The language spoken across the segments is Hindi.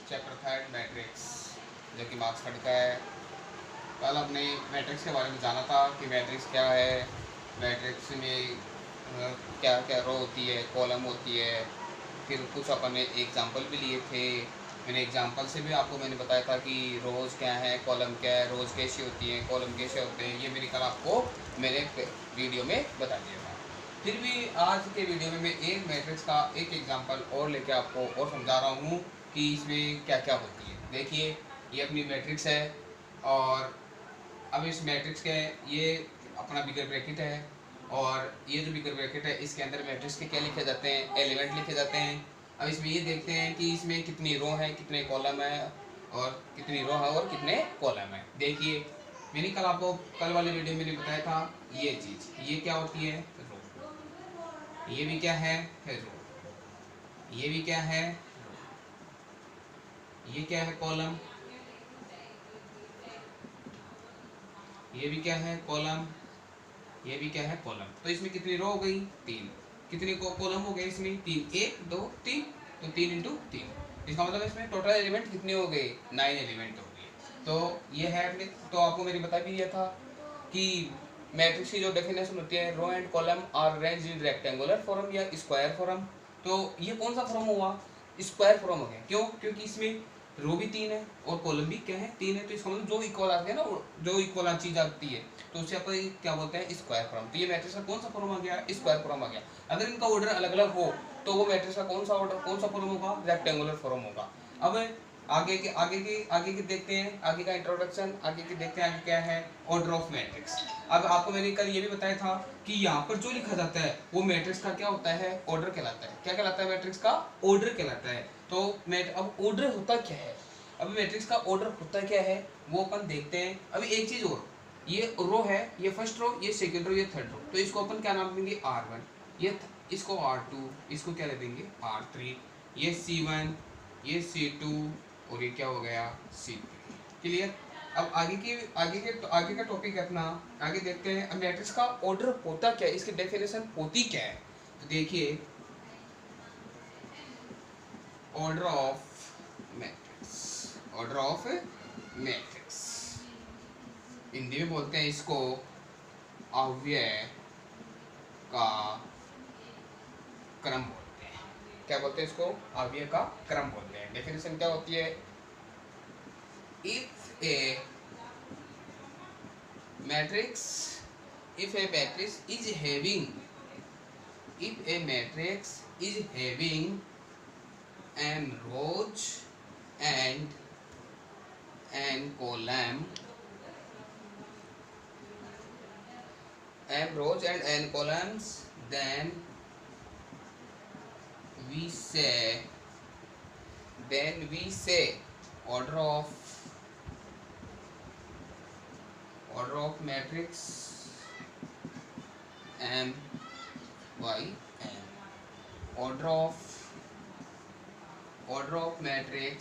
चैप्टर थर्ड मैट्रिक्स, जो कि मार्क्स फंड का है। कल हमने मैट्रिक्स के बारे में जाना था कि मैट्रिक्स क्या है, मैट्रिक्स में क्या क्या रो होती है, कॉलम होती है। फिर कुछ अपन ने एग्जांपल भी लिए थे। मैंने एग्जांपल से भी आपको मैंने बताया था कि रोज़ क्या है, कॉलम क्या है, रोज़ कैसी होती हैं, कॉलम कैसे होते हैं। ये मेरी कल आपको मैंने वीडियो में बता दिया था। फिर भी आज के वीडियो में मैं एक मैट्रिक्स का एक एग्जांपल और लेके आपको और समझा रहा हूँ कि इसमें क्या क्या होती है। देखिए, ये अपनी मैट्रिक्स है और अब इस मैट्रिक्स के ये अपना बिगर ब्रैकेट है और ये जो बिगर ब्रैकेट है इसके अंदर मैट्रिक्स के क्या लिखे जाते हैं, एलिमेंट लिखे जाते हैं। अब इसमें ये देखते हैं कि इसमें कितनी रो है, कितने कॉलम है और कितनी रो है और कितने कॉलम है। देखिए, मैंने कल आपको कल वाले वीडियो में मैंने बताया था ये चीज़, ये क्या होती है, रो। ये भी क्या है रो। ये भी क्या है, ये क्या है कॉलम। ये भी क्या है कॉलम। ये भी क्या है कॉलम। तो इसमें कितनी रो हो गई, तीन। कितने कॉलम हो गए इसमें, तीन। एक दो तीन, तो 3 × 3। इसका मतलब इसमें टोटल एलिमेंट कितने हो गए, 9 एलिमेंट हो गए। तो ये है अपने, तो आपको मैंने बता भी दिया था कि मैट्रिक्स की जो डेफिनेशन होती है, row and column are arranged in rectangular form या स्क्वायर फॉर्म। तो ये कौन सा फॉर्म हुआ, स्क्वायर फॉर्म हो गया। क्यों, क्योंकि इसमें रो भी तीन है और कॉलम भी क्या है, तीन है। तो इसका मतलब जो इक्वल आती है ना, जो इक्वल चीज आती है तो उसे अपन क्या बोलते हैं, स्क्वायर फॉर्म। तो ये मैट्रिक्स का कौन सा फॉर्म आ गया, स्क्वायर फॉर्म आ गया। अगर इनका ऑर्डर अलग अलग हो तो वो मैट्रिक्स का कौन सा ऑर्डर, कौन सा फॉर्म होगा, रेक्टेंगुलर फॉर्म होगा। अब आगे के देखते हैं, आगे का इंट्रोडक्शन, आगे के देखते हैं आगे क्या है, ऑर्डर ऑफ मैट्रिक्स। अब आपको मैंने कल ये भी बताया था कि यहाँ पर जो लिखा जाता है वो मैट्रिक्स का क्या होता है, ऑर्डर कहलाता है। क्या कहलाता है, मैट्रिक्स का ऑर्डर कहलाता है। तो अब ऑर्डर होता क्या है, अभी मैट्रिक्स का ऑर्डर होता क्या है वो अपन देखते हैं। अभी एक चीज और, ये रो है, ये फर्स्ट रो, ये सेकंड रो, ये थर्ड रो। तो इसको अपन क्या नाम देंगे, R1। इसको R2, इसको क्या दे देंगे, R3। ये C1, ये C2 और ये क्या हो गया, C3। क्लियर। अब आगे का टॉपिक है अपना, आगे देखते हैं। अब मैट्रिक्स का ऑर्डर होता क्या है, इसकी डेफिनेशन होती क्या है। तो देखिए, order of matrix, order of matrix Hindi में बोलते हैं इसको अव्यय का क्रम बोलते हैं। क्या बोलते हैं इसको, अव्यय का क्रम बोलते हैं। डेफिनेशन क्या होती है, if a matrix is having, if a matrix is having n rows and n column, m rows and n columns, then we say order of matrix m by n. order of matrix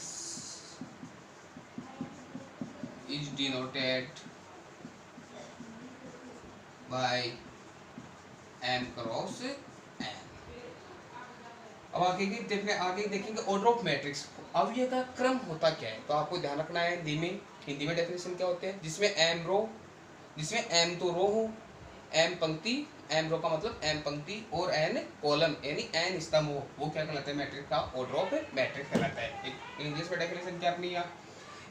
is denoted by m cross n. अब आगे देखेंगे ऑर्डर ऑफ मैट्रिक्स, अवयव का क्रम होता क्या है। तो आपको ध्यान रखना है, हिंदी में डेफिनेशन क्या होते हैं, जिसमें m तो रो हो, m पंक्ति, m रो का मतलब m पंक्ति और n कॉलम यानी n स्तंभ हो, वो क्या कहलाता है, मैट्रिक्स का ऑर्डर ऑफ मैट्रिक्स कहलाता है। इंग्लिश में डेफिनेशन क्या अपनी,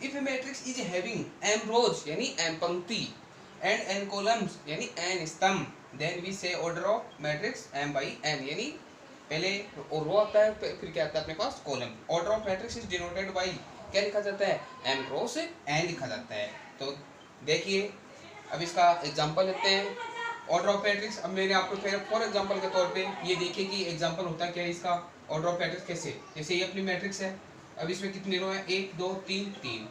if a matrix is having m रोज यानी m पंक्ति एंड n कॉलम्स यानी n स्तंभ, then we say order of matrix m by n, यानी पहले रो आता है फिर क्या आता है अपने पास, column. Order of matrix is denoted by, क्या लिखा जाता है, m क्रॉस n लिखा जाता है। तो देखिए, अब इसका एग्जांपल लेते हैं, ऑर्डर ऑफ मैट्रिक्स। अब मैंने आपको फॉर एग्जांपल के तौर पे ये देखिए कि एग्जांपल होता क्या है इसका, ऑर्डर ऑफ मैट्रिक्स कैसे, जैसे ये अपनी मैट्रिक्स है। अब इसमें कितनी रो है, 1 2 3 3,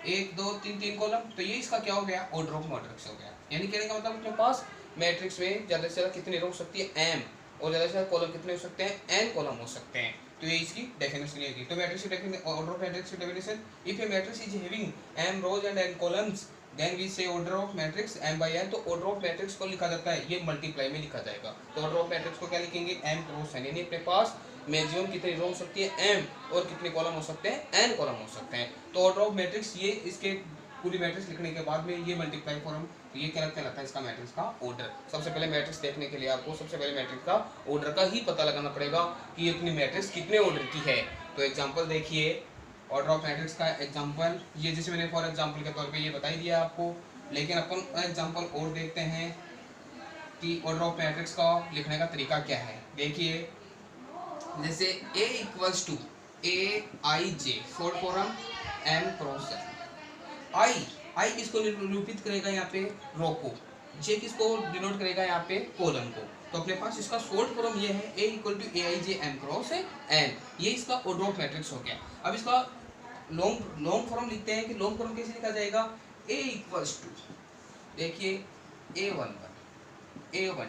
1 2 3 3 कॉलम। तो ये इसका क्या हो गया, ऑर्डर ऑफ मैट्रिक्स हो गया। यानी कहने का मतलब अपने पास मैट्रिक्स में ज्यादा से ज्यादा कितनी रो हो सकती है, m, और ज्यादा से ज्यादा कॉलम कितने हो सकते हैं, n कॉलम हो सकते हैं। तो ये इसकी डेफिनेशन होगी। तो मैट्रिक्स की डेफिनेशन, ऑर्डर ऑफ मैट्रिक्स की definition, if a matrix is having m rows and n columns, then we say order of matrix m by n। तो ऑर्डर ऑफ मैट्रिक्स को लिखा जाता है, ये मल्टीप्लाई में लिखा जाएगा। तो ऑर्डर ऑफ मैट्रिक्स को क्या लिखेंगे, m क्रॉस n, यानी अपने पास मैक्सिमम कितनी रो हो सकती है m, और कितने कॉलम हो सकते हैं n कॉलम हो सकते हैं। तो ऑर्डर ऑफ मैट्रिक्स ये इसके पूरी मैट्रिक्स लिखने के बाद में ये मल्टीप्लाई फॉर्म, ये क्या कहलाता है इसका मैट्रिक्स का ऑर्डर। सबसे पहले मैट्रिक्स देखने के लिए आपको सबसे पहले मैट्रिक्स का ऑर्डर का ही पता लगाना पड़ेगा कि अपनी मैट्रिक्स कितने ऑर्डर की है। तो एग्जांपल देखिए, ऑर्डर ऑफ मैट्रिक्स का एग्जांपल ये जैसे मैंने फॉर एग्जांपल के तौर पे ये बता ही दिया आपको, लेकिन अपन एग्जांपल और देखते हैं कि ऑर्डर ऑफ मैट्रिक्स का लिखने का तरीका क्या है। देखिए जैसे A equals to AIJ short form m cross I किसको निरूपित करेगा यहाँ पे, रो को, J किसको डिनोट करेगा यहाँ पे, कॉलम को। तो अपने पास इसका शॉर्ट फॉर्म ये है A equal to AIJ m cross n, ये इसका ऑर्डर ऑफ मैट्रिक्स हो गया। अब इसका लॉन्ग फॉर्म लिखते हैं कि लॉन्ग फॉर्म कैसे लिखा जाएगा, A इक्वल्स टू, देखिए A11 A12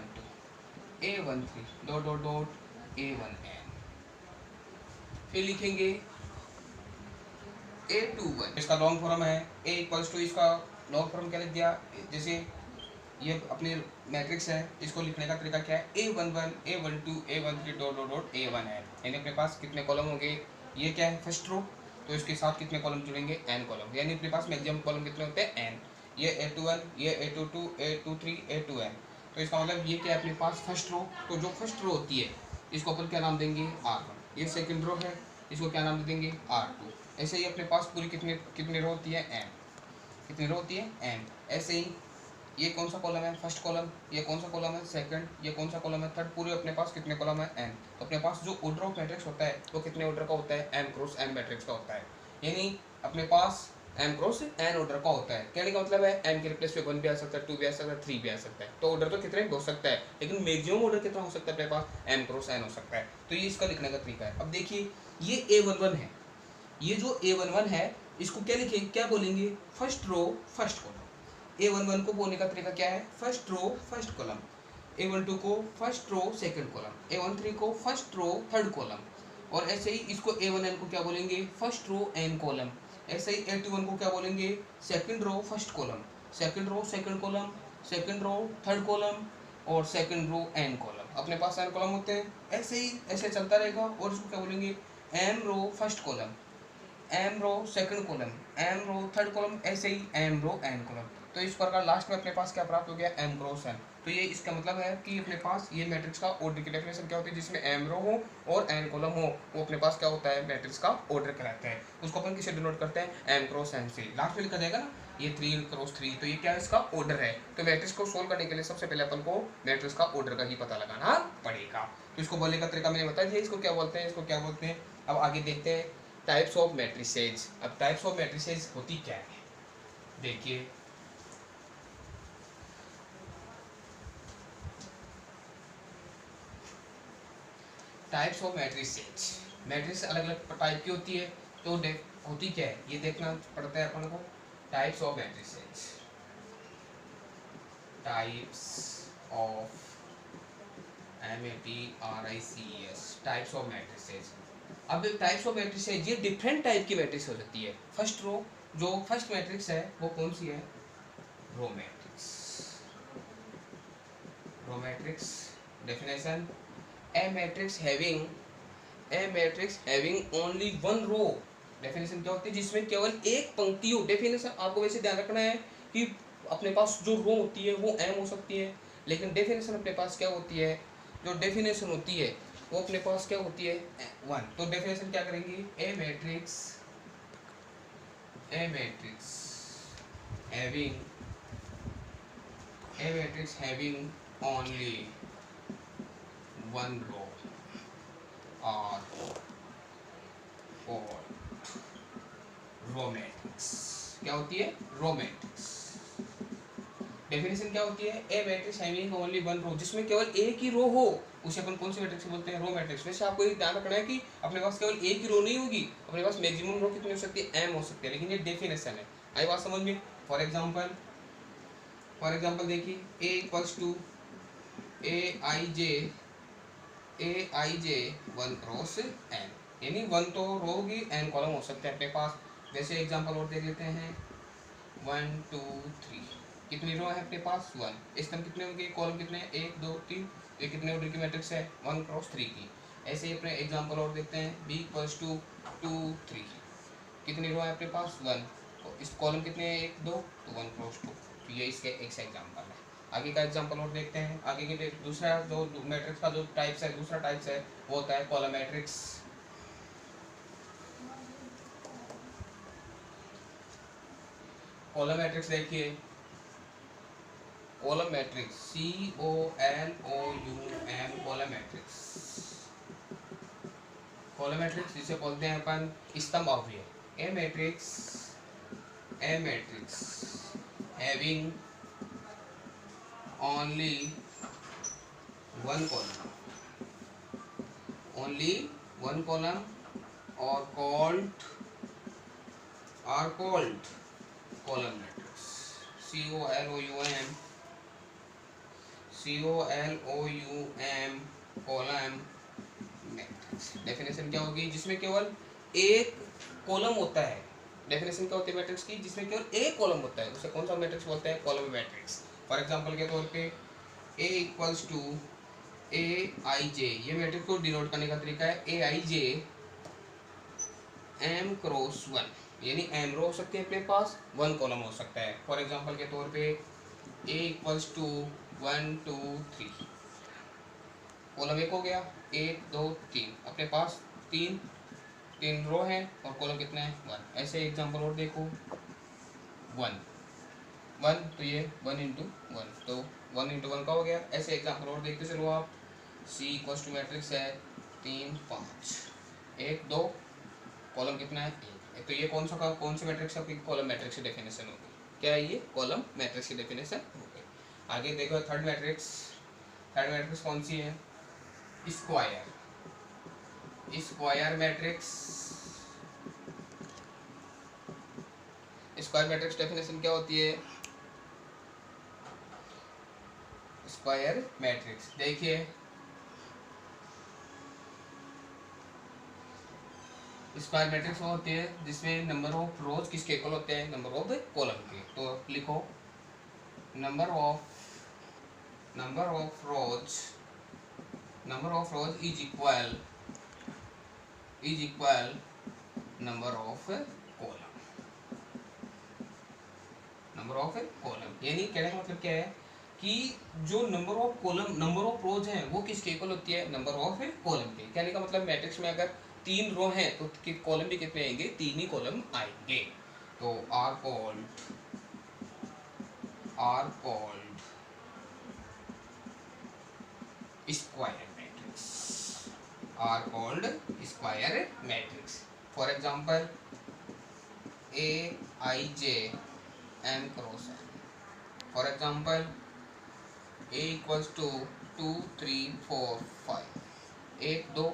A13 dot dot dot A1n, फिर लिखेंगे A21, इसका लॉन्ग फॉर्म है A इक्वल्स टू, इसका लॉन्ग फॉर्म क्या लिख दिया, जैसे ये अपने मैट्रिक्स है, इसको लिखने का तरीका क्या है, A11 A12 A13 dot dot dot A1 है, यानी अपने पास कितने कॉलम होंगे, ये क्या है फर्स्ट रो, तो इसके साथ कितने कॉलम जुड़ेंगे n कॉलम, यानी अपने पास मैक्सिमम कॉलम कितने होते हैं n। ये A21 ये A22 A23 A2n, तो इसका मतलब ये क्या है अपने पास फर्स्ट रो, तो जो फर्स्ट रो होती है इसको अपन क्या नाम देंगे R1, ये सेकंड रो है इसको क्या नाम देंगे R2। ऐसे ही अपने पास पूरी कितनी रो होती है n, कितनी रो होती है n। ऐसे ही ये कौन सा कॉलम है, फर्स्ट कॉलम, ये कौन सा कॉलम है सेकंड, ये कौन सा कॉलम है थर्ड, पूरे अपने पास कितने कॉलम है n। तो अपने पास जो ऑर्डर ऑफ मैट्रिक्स होता है वो कितने ऑर्डर का होता है, m क्रॉस n मैट्रिक्स का होता है, यानी अपने पास m क्रॉस n ऑर्डर का होता है। कहने का मतलब है m के रिप्लेस पे 1 भी आ सकता है, 2 भी आ सकता है, 3 भी आ सकता है। तो ऑर्डर तो कितने हो सकता है, लेकिन मैक्सिमम ऑर्डर कितना हो सकता है अपने पास, m क्रॉस n हो सकता है। तो ये इसका लिखने का तरीका है। अब देखिए ये A11 है, ये जो A11 है इसको क्या लिखेंगे, क्या बोलेंगे, first row first column. A11 को बोलने का तरीका क्या है, first row first column. A12 को first row second column, A13 को फर्स्ट रो थर्ड कॉलम, और ऐसे ही इसको A1n को क्या बोलेंगे, फर्स्ट रो n कॉलम। ऐसे ही A21 को क्या बोलेंगे, second row first column, second row second column, second row third column, और सेकंड रो n कॉलम। अपने पास n कॉलम होते हैं, ऐसे ही ऐसे चलता रहेगा। और इसको क्या बोलेंगे, m row first column, m row second column, m row third column, ऐसे ही m रो n कॉलम। तो इस प्रकार लास्ट में अपने पास क्या प्राप्त हो गया, m क्रॉस n। तो ये इसका मतलब है कि अपने पास ये मैट्रिक्स का ऑर्डर की डेफिनेशन क्या होती है, जिसमें m रो हो और n कॉलम हो, वो अपने पास क्या होता है, मैट्रिक्स का ऑर्डर कहलाता है। उसको अपन किसे डिनोट करते हैं, m क्रॉस n से। लास्ट में लिखा जाएगा ना ये 3 क्रॉस 3, तो ये क्या है, इसका ऑर्डर है। तो मैट्रिक्स को सोल्व करने के लिए सबसे पहले अपन को मैट्रिक्स का ऑर्डर का ही पता लगाना पड़ेगा। तो इसको बोलने का तरीका मैंने बता दिया, इसको क्या बोलते हैं, इसको क्या बोलते हैं। अब आगे देखते हैं टाइप्स ऑफ मैट्रिसेज। अब टाइप्स ऑफ मैट्रिसेज होती क्या है, देखिए टाइप्स ऑफ मैट्रिसेज, मैट्रिक्स अलग अलग टाइप की होती है। तो होती क्या है ये देखना पड़ता है अपन को। Types of matrices, types of MATRICS, types of matrices. अब टाइप्स ऑफ मैट्रिसेज ये डिफरेंट टाइप की मैट्रिक्स हो जाती है। फर्स्ट रो जो फर्स्ट मैट्रिक्स है वो कौन सी है, row matrix. Row matrix definition, a matrix having only one row। Definition क्या होती है, जिसमें केवल एक पंक्ति हो। डेफिनेशन आपको वैसे ध्यान रखना है कि अपने पास जो रो होती है वो m हो सकती है, लेकिन डेफिनेशन अपने पास क्या होती है, जो डेफिनेशन होती है वो अपने पास क्या होती है 1। तो डेफिनेशन क्या करेंगे, a matrix having only one row or row matrix. क्या होती है, रो मैट्रिक्स। डेफिनेशन क्या होती है, a matrix having only one row, जिसमें केवल एक ही रो हो, उसे अपन कौन सी मैट्रिक्स बोलते हैं, रो मैट्रिक्स। वैसे आपको ये ध्यान रखना है कि अपने पास केवल एक ही रो नहीं होगी, अपने पास मैक्सिमम रो कितनी हो सकती है, m हो सकती है, लेकिन ये डेफिनेशन है। आई बात समझ में। फॉर एग्जाम्पल देखिए, a equals to AIJ 1 cross n, यानी 1 तो रो होगी, n कॉलम हो सकते हैं अपने पास। जैसे एग्जांपल और देख लेते हैं, 1 2 3। कितनी रो है अपने पास? 1। इस तरह कितने होंगे? कॉलम कितने हैं? 1 2 3। ये कितने ऑर्डर की मैट्रिक्स है? 1 क्रॉस 3 की। ऐसे ही अपने एग्जांपल और देखते हैं। b equals to 2 3। कितनी रो है अपने पास? 1। तो इस कॉलम कितने हैं? 1 2, तो 1 क्रॉस 2। तो ये इसके एक एग्जांपल है। आगे का एग्जांपल और देखते हैं। आगे के दूसरा जो मैट्रिक्स का जो टाइप्स है, दूसरा टाइप्स है वो होता है कॉलम मैट्रिक्स। कॉलम मैट्रिक्स देखिए, column matrix COLOUM, column matrix. Column matrix जिसे बोलते हैं अपन स्तंभ अवयव। A matrix having only one column, only one column और called column matrix. COLOUM column matrix. Definition क्या होगी? जिसमें केवल एक कॉलम होता है। डेफिनेशन क्या होती है मैट्रिक्स की? जिसमें केवल एक कॉलम होता है, उसे कौन सा मैट्रिक्स बोलते हैं? Column matrix. फॉर एग्जांपल के तौर पे A इक्वल्स टू AIJ, ये मैट्रिक्स को डिनोट करने का तरीका है AIJ M क्रॉस 1, यानी m रो हो सकती है अपने पास, 1 कॉलम हो सकता है। फॉर एग्जांपल के तौर पे A इक्वल्स टू 1 2 3, कॉलम एक हो गया, 1 2 3, अपने पास तीन रो हैं और कॉलम कितने हैं? 1। ऐसे एग्जांपल और देखो, 1 तो ये 1 इंटू 1, तो 1 इंटू 1 का हो गया। ऐसे एग्जांपल और देखते चलो आप। C इक्वल्स टू मैट्रिक्स है 3 5, 1 2, कॉलम कितना है? 1। तो ये कौन सी मैट्रिक्स है? कॉलम मैट्रिक्स की डेफिनेशन होगी। क्या है ये? कॉलम मैट्रिक्स की डेफिनेशन हो गई। आगे देखो थर्ड मैट्रिक्स कौन सी है? Square matrix. Square matrix definition क्या होती है? स्क्वायर मैट्रिक्स देखिए, स्क्वायर मैट्रिक्स वो होती है जिसमें नंबर ऑफ रोज किसके इक्वल होते हैं? नंबर ऑफ कॉलम के। तो लिखो number of rose is equal number of column. यानी कहने का मतलब क्या है कि जो नंबर ऑफ रोज हैं वो किसके इक्वल होती है? नंबर ऑफ कॉलम के। कहने का मतलब मैट्रिक्स में अगर 3 रो हैं तो कॉलम भी कितने आएंगे? 3 ही कॉलम आएंगे। तो are called square matrix. For example AIJ M cross n। For example A equals to 2 3 4 5, 1 2,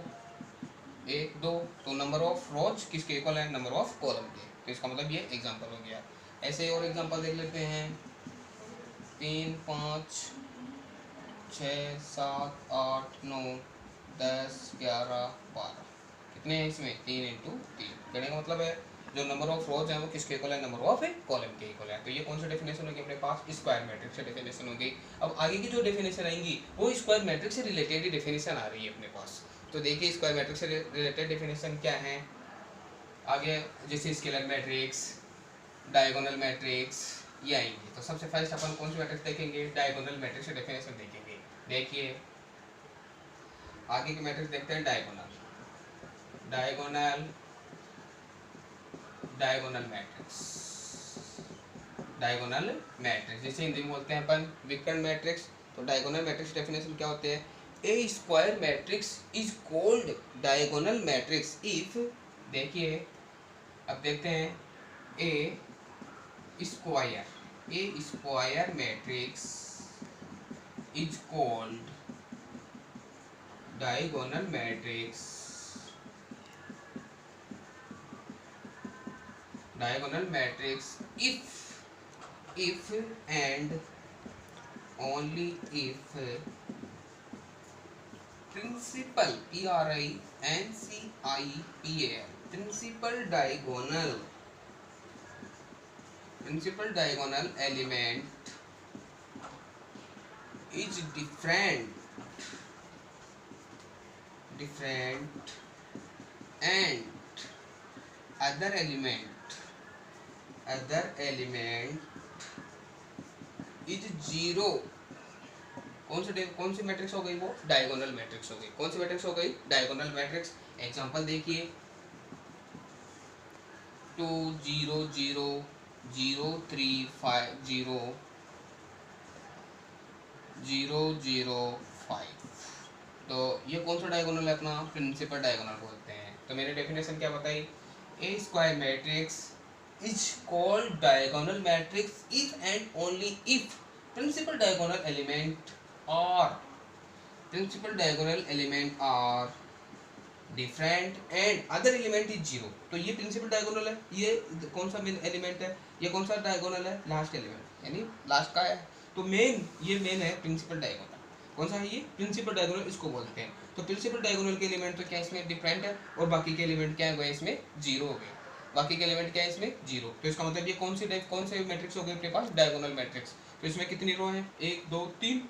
तो नंबर ऑफ रोज किसके इक्वल है? नंबर ऑफ कॉलम के। तो इसका मतलब ये एग्जांपल हो गया। ऐसे और एग्जांपल देख लेते हैं। 3 5 6 7 8 9 10 11 12, कितने हैं इसमें? 3 इंटू 3। कहने का मतलब है जो नंबर ऑफ रोज है वो किसके इक्वल है? नंबर ऑफ कॉलम के इक्वल है। तो ये कौन सा डेफिनेशन होगी अपने पास? स्क्वायर मैट्रिक्स से डेफिनेशन होगी। अब आगे की जो डेफिनेशन आएंगी वो स्क्वायर मैट्रिक्स से रिलेटेड ही डेफिनेशन आ रही है अपने पास। तो देखिए स्क्वायर मैट्रिक्स से रिलेटेड डेफिनेशन क्या है आगे, जैसे स्केलर मैट्रिक्स, डायगोनल मैट्रिक्स, ये आएंगे। तो सबसे फर्स्ट अपन कौन सी मैट्रिक्स देखेंगे? डायगोनल मैट्रिक्स से डेफिनेशन देखेंगे। देखिए आगे की मैट्रिक्स देखते हैं। डायगोनल मैट्रिक्स जिसे हिंदी में बोलते हैं अपन विकर्ण मैट्रिक्स। तो डायगोनल मैट्रिक्स डेफिनेशन क्या होते हैं? A square matrix is called diagonal matrix if, देखिए अब देखते हैं, a square matrix is called diagonal matrix if and only if principal principal principal diagonal element is different and other element is zero। कौन सी मैट्रिक्स हो गई? वो डायगोनल मैट्रिक्स हो गई। कौन सी मैट्रिक्स हो गई? Diagonal matrix. एग्जांपल देखिए 2 0 0 0 3 5 0 0 0 5। तो ये कौन सा डायगोनल है? अपना प्रिंसिपल डायगोनल बोलते हैं। तो मैंने डेफिनेशन क्या बताई? A square matrix is called diagonal matrix if and only if principal diagonal element और different and other element is zero. तो ये प्रिंसिपल डायगोनल है। ये कौन सा मेन एलिमेंट है? ये कौन सा डायगोनल है? लास्ट एलिमेंट, यानी लास्ट का है। तो ये मेन है प्रिंसिपल डायगोनल। कौन सा है ये? प्रिंसिपल डायगोनल इसको बोलते हैं। तो प्रिंसिपल डायगोनल के एलिमेंट तो क्या इसमें डिफरेंट है, और बाकी के एलिमेंट क्या है? इसमें जीरो हो गए। बाकी के एलिमेंट क्या है? इसमें जीरो। तो इसका मतलब ये कौन से मैट्रिक्स हो गए अपने पास? Diagonal matrix. तो इसमें कितनी रो है? 1 2 3।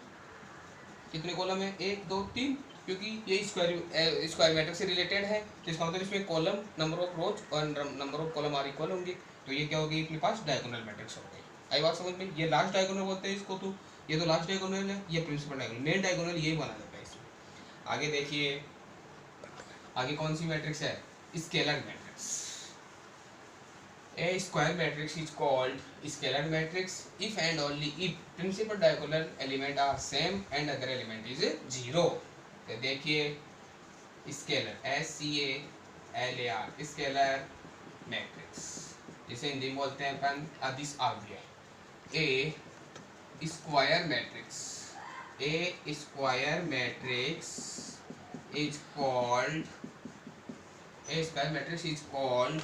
कितने कॉलम है? 1 2 3, क्योंकि ये स्क्वायर मैट्रिक्स से रिलेटेड है। तो इसका मतलब इसमें कॉलम, नंबर ऑफ रोज और number of column are equal होंगे। तो ये क्या होगी? अपने पास डायगोनल मैट्रिक्स हो गई। आई बात समझ में? ये लास्ट डायगोनल बोलते हैं इसको। तो ये तो लास्ट डायगोनल है, ये प्रिंसिपल डायगोनल। मेन डायगोनल यही बना देता है इसमें। आगे देखिए, आगे कौन सी मैट्रिक्स है? Scalar matrix. A square matrix is called scalar matrix if and only if principal diagonal element are same and other element is zero। तो देखिए स्केलर, SCALAR स्केलर मैट्रिक्स, जिसे हिंदी में बोलते हैं अपन अदिश आव्यय। A square matrix is called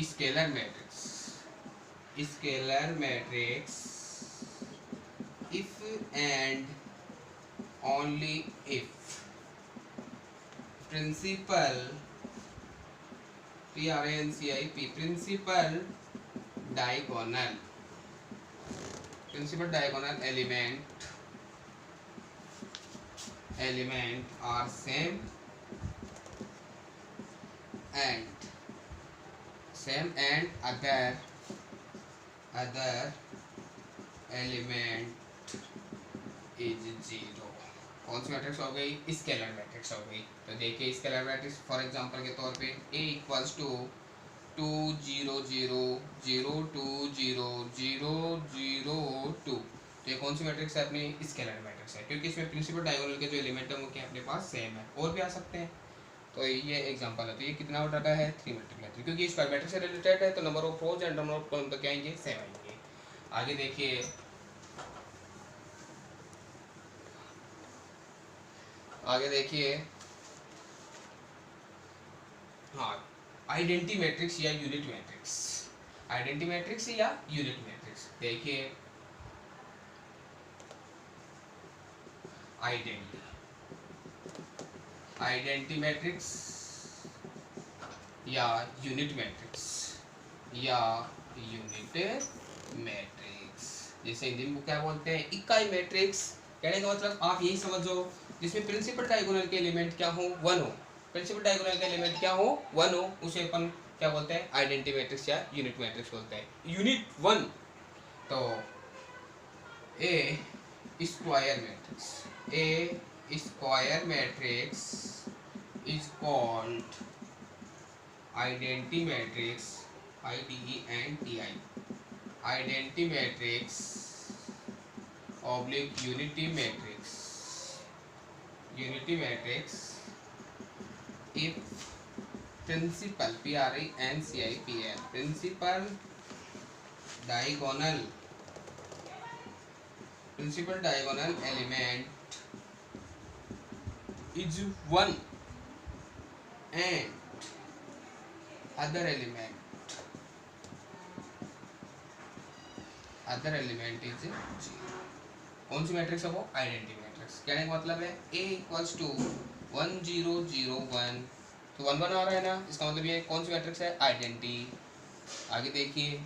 scalar matrix if and only if principal diagonal element are same and other element is zero। कौन सी मैट्रिक्स हो गई? स्केलर मैट्रिक्स हो गई। तो देखिए स्केलर मैट्रिक्स फॉर एग्जांपल के तौर पे A इक्वल्स टू 2 0 0 0 2 0 0 0 2। तो ये कौन सी मैट्रिक्स है? अपनी स्केलर मैट्रिक्स है, क्योंकि इसमें प्रिंसिपल डायगोनल के जो एलिमेंट है वो क्या अपने पास सेम है। और भी आ सकते हैं। तो ये एग्जांपल है। तो ये कितना ऑर्डर का है? 3 मल्टीप्लाई 3, क्योंकि स्क्वायर मैट्रिक्स से रिलेटेड है। तो number of rose and number of column तो क्या आएंगे? सेम आएंगे। आगे देखिए, हाँ, आइडेंटिटी मैट्रिक्स या यूनिट मैट्रिक्स। देखिए आइडेंटिटी मैट्रिक्स या यूनिट मैट्रिक्स, जैसे हिंदी में क्या बोलते हैं? इकाई मैट्रिक्स। कहने का मतलब आप यही समझो, जिसमें प्रिंसिपल डायगोनल के एलिमेंट क्या हो? 1 हो। प्रिंसिपल डायगोनल के एलिमेंट क्या हो? 1 हो। उसे अपन क्या बोलते हैं? आइडेंटिटी मैट्रिक्स या यूनिट मैट्रिक्स बोलते हैं। यूनिट 1 तो a square matrix is called identity matrix, IDENTI identity matrix oblique unity matrix if principal principal diagonal element is 1 and other element is 0। कौन सी मैट्रिक्स है वो? Identity matrix. कहने का मतलब है A इक्वल्स टू 1 0 0 1। तो 1 1 आ रहा है ना, इसका मतलब ये कौन सी मैट्रिक्स है? आइडेंटिटी। आगे देखिए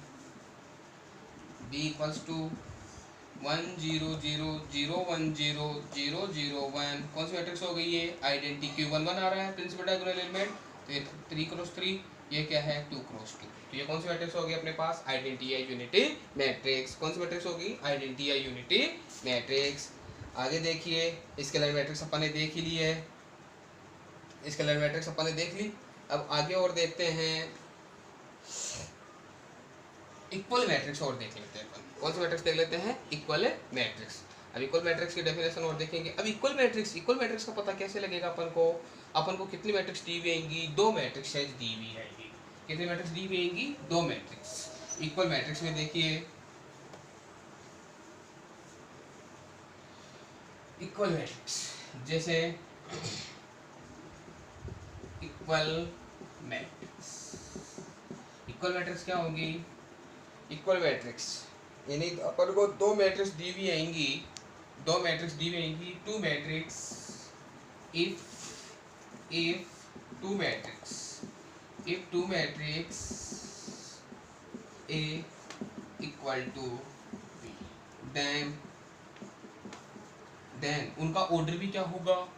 बी इक्वल्स टू 1 0 0 0 1 0 0 0 1। कौन सी मैट्रिक्स हो गई ये? आइडेंटिटी Q1 1 आ रहा है प्रिंसिपल डायगोनल एलिमेंट, तो ये 3 क्रॉस 3, ये क्या है 2 क्रॉस 2। तो ये कौन सी मैट्रिक्स होगी अपने पास? आइडेंटिटी या यूनिटी मैट्रिक्स। कौन सी मैट्रिक्स होगी? आइडेंटिटी या यूनिटी मैट्रिक्स। आगे देखिए, स्केलर मैट्रिक्स अपन ने देख ही ली है, स्केलर मैट्रिक्स अपन ने देख ली। अब आगे और देखते हैं इक्वल मैट्रिक्स और देख लेते हैं अपन। कौन सी मैट्रिक्स देख लेते हैं? Equal matrix. अब इक्वल मैट्रिक्स की डेफिनेशन और देखेंगे। अब इक्वल मैट्रिक्स का पता कैसे लगेगा अपन को? अपन को कितनी मैट्रिक्स दी हुई आएंगी? 2 मैट्रिक्स दी हुई आएगी। कितनी मैट्रिक्स दी हुई आएंगी? 2 मैट्रिक्स। इक्वल मैट्रिक्स में देखिए, इक्वल मैट्रिक्स जैसे इक्वल मैट्रिक्स क्या होगी? इक्वल मैट्रिक्स यानी अपन को 2 मैट्रिक्स दी हुई आएंगी, 2 मैट्रिक्स दी हुई आएंगी, 2 matrix if 2 matrix A equal to B, then उनका ऑर्डर भी क्या होगा?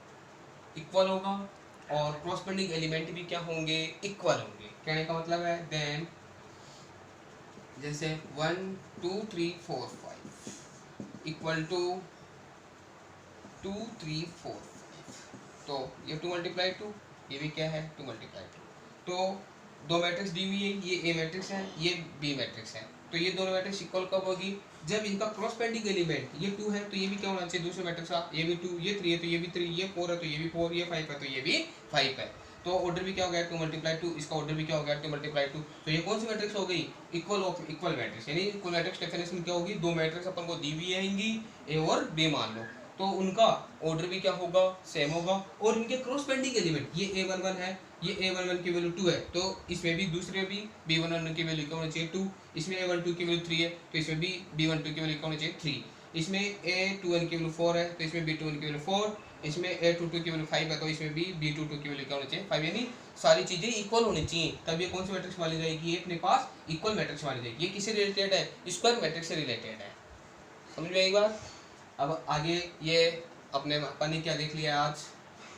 इक्वल होगा, और क्रॉसपेंडिंग एलिमेंट भी क्या होंगे? इक्वल होंगे। कहने का मतलब है देन जैसे 1 2 3 4 5 इक्वल टू 2 3 4 5, तो ये 2 मल्टीप्लाई 2, ये भी क्या है 2 मल्टीप्लाई 2। तो 2 मैट्रिक्स दी हुई है, ये ए मैट्रिक्स है, ये बी मैट्रिक्स है। तो ये दोनों मैट्रिक्स इक्वल कब होगी? जब इनका क्रॉसपेंडिंग एलिमेंट ये 2 है तो ये भी क्या होना चाहिए? दूसरे मैट्रिक्स का, ये भी 2, ये 3 है तो ये भी 3, ये 4 है तो ये भी 4, ये 5 है तो ये भी 5 है। तो ऑर्डर भी क्या हो गया? 2 मल्टीप्लाई 2, इसका ऑर्डर भी क्या हो गया? 2 मल्टीप्लाई 2। तो ये कौन सी मैट्रिक्स हो गई? Equal matrix. यानी इक्वल मैट्रिक्स डेफिनेशन क्या होगी? 2 मैट्रिक्स अपन को दी हुई आएंगी, ए और बी मान लो, तो उनका ऑर्डर भी क्या होगा? सेम होगा, और इनके क्रॉसपेंडिंग एलिमेंट ये A11 है, ये A11 की वैल्यू 2 है, तो इसमें भी दूसरे भी B11 की वैल्यू क्या होनी चाहिए? 2। इसमें A12 की वैल्यू 3 है, तो इसमें भी B12 की वैल्यू क्या होनी चाहिए? 3। इसमें A21 की वैल्यू 4 है, तो इसमें B21 की वैल्यू 4। इसमें A22 की वैल्यू 5 है, तो इसमें भी B22 की वैल्यू क्या होनी चाहिए? 5। यानी सारी चीजें इक्वल होनी चाहिए, तब ये कौन सी मैट्रिक्स मानी जाएगी? ये अपने पास इक्वल मैट्रिक्स मानी जाएगी। ये किससे रिलेटेड है? स्क्वायर मैट्रिक्स से रिलेटेड है। समझ में आई बात? अब आगे ये अपने अपन ने क्या देख लिया आज?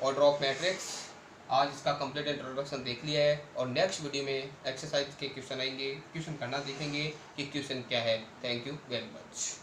Order of matrix. आज इसका कंप्लीट इंट्रोडक्शन देख लिया है, और नेक्स्ट वीडियो में एक्सरसाइज के क्वेश्चन आएंगे, क्वेश्चन करना देखेंगे कि क्वेश्चन क्या है। Thank you very much.